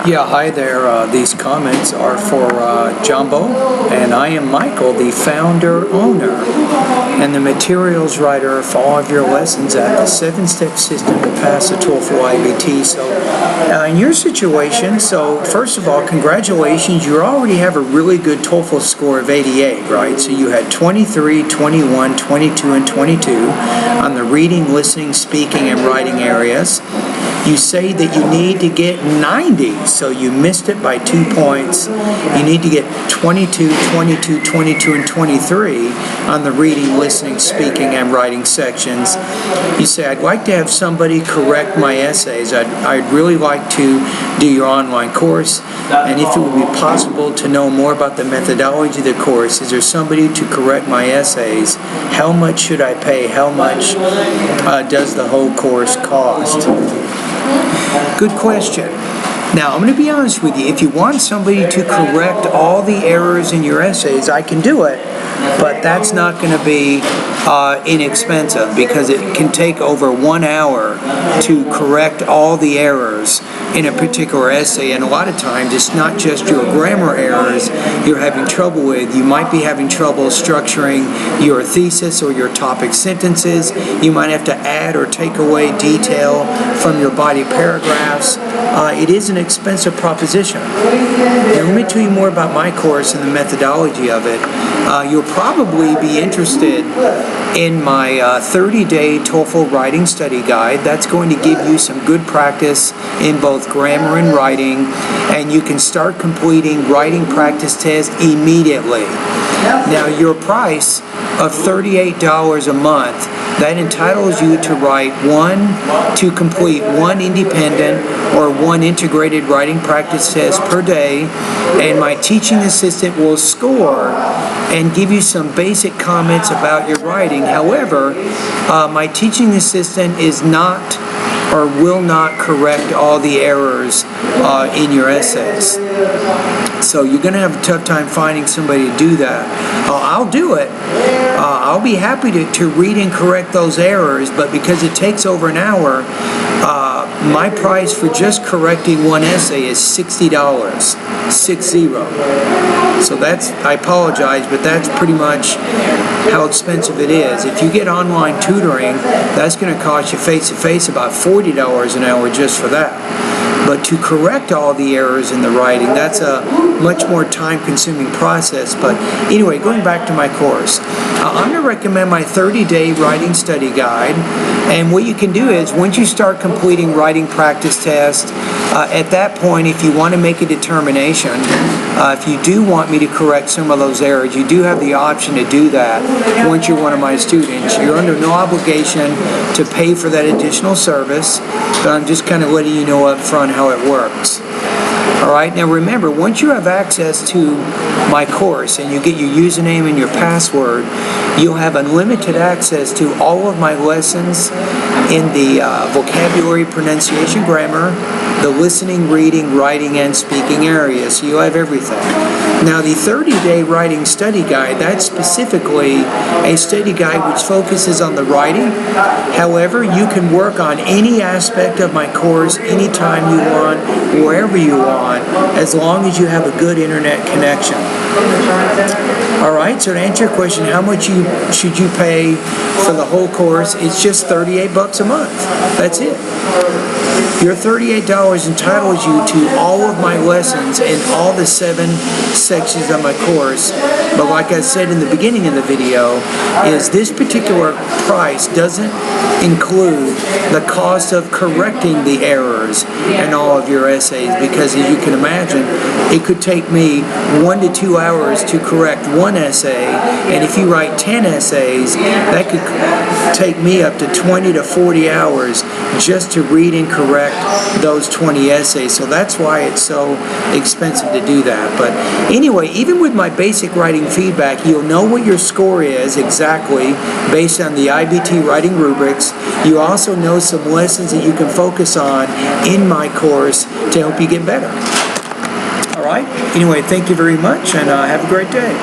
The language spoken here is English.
Yeah, hi there. These comments are for Jambo, and I am Michael, the founder, owner, and the materials writer for all of your lessons at the 7-step system to pass the TOEFL IBT. So, in your situation, first of all, congratulations. You already have a really good TOEFL score of 88, right? So you had 23, 21, 22, and 22 on the reading, listening, speaking, and writing areas. You say that you need to get 90, so you missed it by 2 points. You need to get 22, 22, 22, and 23 on the reading, listening, speaking, and writing sections. You say, I'd like to have somebody correct my essays. I'd really like to do your online course, and if it would be possible to know more about the methodology of the course, is there somebody to correct my essays? How much should I pay? How much does the whole course cost? Good question. Now, I'm going to be honest with you. If you want somebody to correct all the errors in your essays, I can do it, but that's not going to be inexpensive, because it can take over 1 hour to correct all the errors in a particular essay, and a lot of times it's not just your grammar errors you're having trouble with. You might be having trouble structuring your thesis or your topic sentences. You might have to add or take away detail from your body paragraphs. It is an expensive proposition. Now, let me tell you more about my course and the methodology of it. You'll probably be interested in my 30-day TOEFL writing study guide. That's going to give you some good practice in both grammar and writing, and you can start completing writing practice tests immediately. Now, your price of $38 a month, that entitles you to complete one independent or one integrated writing practice test per day, and my teaching assistant will score and give you some basic comments about your writing. However, my teaching assistant is not or will not correct all the errors in your essays. So you're going to have a tough time finding somebody to do that. I'll do it. I'll be happy to read and correct those errors, but because it takes over an hour, my price for just correcting one essay is $60, 60. So I apologize, but that's pretty much how expensive it is. If you get online tutoring, that's going to cost you face-to-face about $40 an hour just for that. But to correct all the errors in the writing, that's a much more time-consuming process. But anyway, going back to my course, I'm going to recommend my 30-day writing study guide. And what you can do is, once you start completing writing practice tests, at that point, if you want to make a determination, if you do want me to correct some of those errors, you do have the option to do that once you're one of my students. You're under no obligation to pay for that additional service, but I'm just kind of letting you know up front how it works. Alright, now remember, once you have access to my course and you get your username and your password, you'll have unlimited access to all of my lessons in the vocabulary, pronunciation, grammar, the listening, reading, writing, and speaking areas. So you'll have everything. Now, the 30-day writing study guide, that's specifically a study guide which focuses on the writing. However, you can work on any aspect of my course anytime you want, wherever you want, as long as you have a good internet connection. Alright, so to answer your question, how much should you pay for the whole course? It's just $38 a month. That's it. Your $38 entitles you to all of my lessons in all the 7 sections of my course. But like I said in the beginning of the video, is this particular price doesn't include the cost of correcting the errors in all of your essays, because as you can imagine, it could take me 1 to 2 hours to correct one essay, and if you write 10 essays, that could take me up to 20 to 40 hours just to read and correct those 20 essays. So that's why it's so expensive to do that. But anyway, even with my basic writing feedback, you'll know what your score is exactly based on the IBT writing rubrics. You also know some lessons that you can focus on in my course to help you get better. Alright, anyway, thank you very much, and have a great day.